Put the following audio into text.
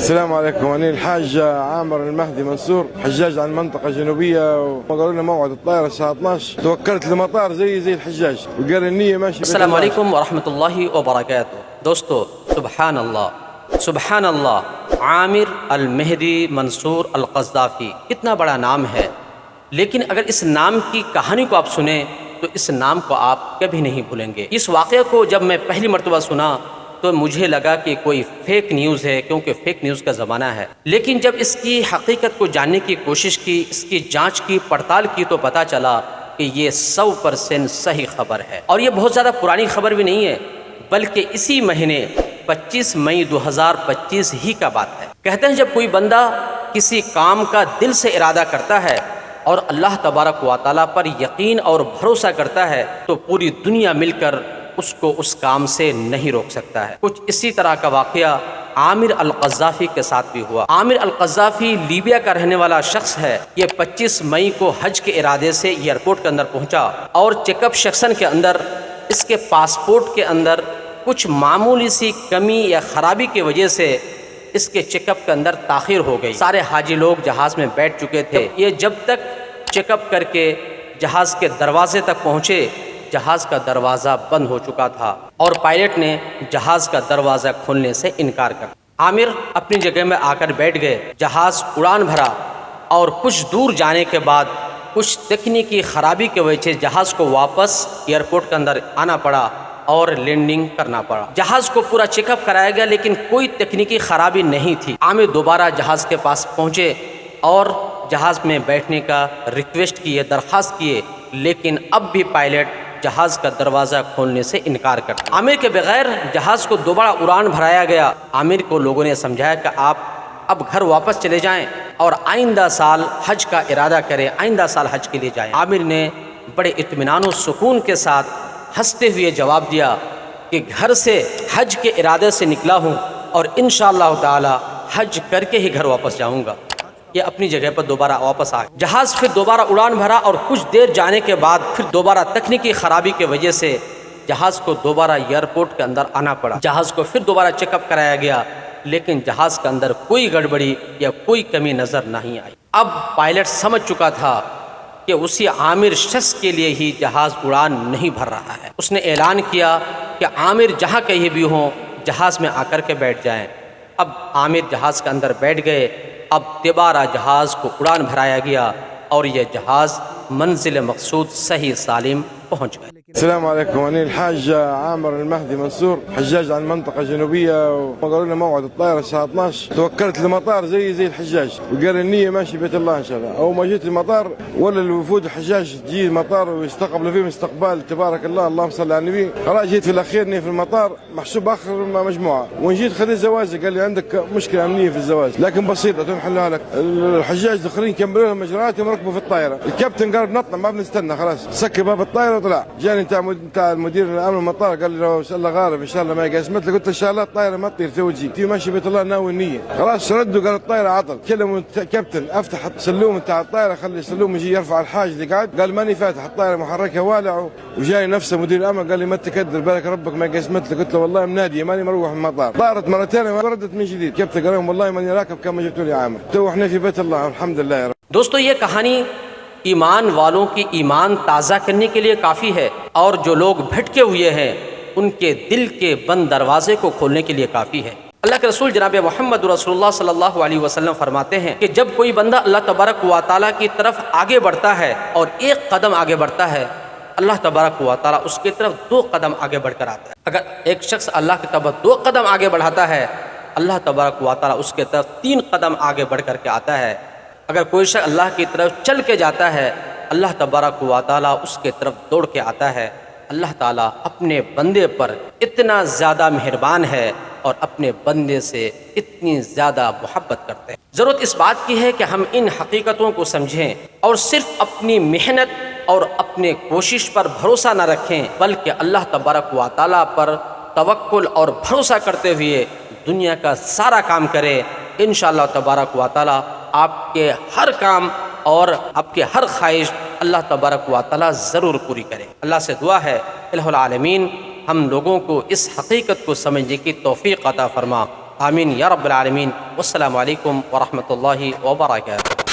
السلام عليكم. أنا الحاج عامر المهدي منصور، حجاج عن المنطقة الجنوبية، وقالوا لنا موعد الطائرة الساعة 12. توكلت للمطار زي الحجاج وقال النية ماشي. السلام علیکم ورحمۃ اللہ وبرکاتہ. دوستو، سبحان اللہ، عامر المہدی منصور القذافی، کتنا بڑا نام ہے، لیکن اگر اس نام کی کہانی کو آپ سنیں تو اس نام کو آپ کبھی نہیں بھولیں گے. اس واقعے کو جب میں پہلی مرتبہ سنا تو مجھے لگا کہ کوئی فیک نیوز ہے، کیونکہ فیک نیوز کا زمانہ ہے. لیکن جب اس کی حقیقت کو جاننے کی کوشش کی، اس کی جانچ کی، پڑتال کی، تو پتہ چلا کہ یہ 100% صحیح خبر ہے. اور یہ بہت زیادہ پرانی خبر بھی نہیں ہے، بلکہ اسی مہینے 25 مئی 2025 ہی کا بات ہے. کہتے ہیں جب کوئی بندہ کسی کام کا دل سے ارادہ کرتا ہے اور اللہ تبارک و تعالیٰ پر یقین اور بھروسہ کرتا ہے تو پوری دنیا مل کر اس کو اس کام سے نہیں روک سکتا ہے. کچھ اسی طرح کا واقعہ عامر القذافی کے ساتھ بھی ہوا. عامر القذافی لیبیا کا رہنے والا شخص ہے. یہ 25 مئی کو حج کے ارادے سے ایئرپورٹ کے اندر پہنچا اور چیک اپ سیکشن کے اندر اس کے پاسپورٹ کے اندر کچھ معمولی سی کمی یا خرابی کی وجہ سے اس کے چیک اپ کے اندر تاخیر ہو گئی. سارے حاجی لوگ جہاز میں بیٹھ چکے تھے. یہ جب تک چیک اپ کر کے جہاز کے دروازے تک پہنچے، جہاز کا دروازہ بند ہو چکا تھا اور پائلٹ نے جہاز کا دروازہ کھولنے سے انکار کر دیا. عامر اپنی جگہ میں آ کر بیٹھ گئے. جہاز اڑان بھرا اور کچھ دور جانے کے بعد کچھ تکنیکی خرابی کی وجہ سے جہاز کو واپس ایئرپورٹ کے اندر آنا پڑا اور لینڈنگ کرنا پڑا. جہاز کو پورا چیک اپ کرایا گیا لیکن کوئی تکنیکی خرابی نہیں تھی. عامر دوبارہ جہاز کے پاس پہنچے اور جہاز میں بیٹھنے کا ریکویسٹ کیے، درخواست کیے، لیکن اب بھی پائلٹ جہاز کا دروازہ کھولنے سے انکار کرتا. عامر کے بغیر جہاز کو دوبارہ اڑان بھرایا گیا. عامر کو لوگوں نے سمجھایا کہ آپ اب گھر واپس چلے جائیں اور آئندہ سال حج کا ارادہ کریں، آئندہ سال حج کے لیے جائیں. عامر نے بڑے اطمینان و سکون کے ساتھ ہنستے ہوئے جواب دیا کہ گھر سے حج کے ارادے سے نکلا ہوں اور انشاءاللہ تعالی حج کر کے ہی گھر واپس جاؤں گا. یہ اپنی جگہ پر دوبارہ واپس آ گیا. جہاز پھر دوبارہ اڑان بھرا اور کچھ دیر جانے کے بعد پھر دوبارہ تکنیکی خرابی کی وجہ سے جہاز کو دوبارہ ایئرپورٹ کے اندر آنا پڑا. جہاز کو پھر دوبارہ چیک اپ کرایا گیا لیکن جہاز کے اندر کوئی گڑبڑی یا کوئی کمی نظر نہیں آئی. اب پائلٹ سمجھ چکا تھا کہ اسی عامر شخص کے لیے ہی جہاز اڑان نہیں بھر رہا ہے. اس نے اعلان کیا کہ عامر جہاں کہیں بھی ہوں جہاز میں آ کر کے بیٹھ جائیں. اب عامر جہاز کے اندر بیٹھ گئے. اب دوبارہ جہاز کو اڑان بھرایا گیا اور یہ جہاز منزل مقصود صحیح سالم پہنچ گئے. السلام عليكم. أنا الحاج عامر المهدي منصور، حجاج عن المنطقة الجنوبية، وقالوا لنا موعد الطائرة الساعة 12. توكلت للمطار زي الحجاج وقال النية ماشي بيت الله إن شاء الله. أول ما جيت المطار ولا الوفود الحجاج تجي المطار ويستقبلوا فيهم استقبال تبارك الله، اللهم صل على النبي. خلاص جيت في الأخير إني في المطار محسوب آخر مجموعة، وإن جيت خذيت زواجي قال لي عندك مشكلة أمنية في الزواج لكن بسيطة تنحلها لك. الحجاج الآخرين كملوا لهم إجراءاتهم وركبوا في الطائرة. الكابتن قال نطلع ما بنستنى، خلاص سكر باب الطائرة وطلع. جاني بتاع المدير الامن المطار قال لي لو ان شاء الله غالب ان شاء الله ما يقسمت لي. قلت ان شاء الله الطائره ما تطير توجي تي ماشي بيت الله ناوي النيه. خلاص ردوا قال الطائره عطل. كلموا كابتن افتح السلوم بتاع الطائره خلي السلوم يجي يرفع الحاج اللي قاعد. قال ماني فاتح الطائره محركها والع. وجاي نفسه مدير الامن قال لي ما تكدر بالك ربك ما قسمت لي. قلت له والله مناديه ماني مروح من المطار. طارت مرتين وردت من جديد. كابتن قال لهم والله ماني راكب كما جبتوا لي عامر. تو احنا في بيت الله الحمد لله يا رب. دوستو، یہ کہانی ایمان والوں کی ایمان تازہ کرنے کے لیے کافی ہے اور جو لوگ بھٹکے ہوئے ہیں ان کے دل کے بند دروازے کو کھولنے کے لیے کافی ہے. اللہ کے رسول جناب محمد رسول اللہ صلی اللہ علیہ وسلم فرماتے ہیں کہ جب کوئی بندہ اللہ تبارک و تعالیٰ کی طرف آگے بڑھتا ہے اور ایک قدم آگے بڑھتا ہے، اللہ تبارک و تعالیٰ اس کی طرف 2 قدم آگے بڑھ کر آتا ہے. اگر ایک شخص اللہ کی طرف 2 قدم آگے بڑھاتا ہے، اللہ تبارک و تعالیٰ اس کی طرف 3 قدم آگے بڑھ کر کے آتا ہے. اگر کوئی شخص اللہ کی طرف چل کے جاتا ہے، اللہ تبارک و تعالیٰ اس کے طرف دوڑ کے آتا ہے. اللہ تعالیٰ اپنے بندے پر اتنا زیادہ مہربان ہے اور اپنے بندے سے اتنی زیادہ محبت کرتے ہیں. ضرورت اس بات کی ہے کہ ہم ان حقیقتوں کو سمجھیں اور صرف اپنی محنت اور اپنے کوشش پر بھروسہ نہ رکھیں، بلکہ اللہ تبارک و تعالیٰ پر توکل اور بھروسہ کرتے ہوئے دنیا کا سارا کام کریں. انشاءاللہ تبارک و تعالیٰ آپ کے ہر کام اور آپ کے ہر خواہش اللہ تبارک و تعالیٰ ضرور پوری کرے. اللہ سے دعا ہے الہ العالمین ہم لوگوں کو اس حقیقت کو سمجھنے کی توفیق عطا فرما. آمین یا رب العالمین. والسلام علیکم ورحمۃ اللہ وبرکاتہ.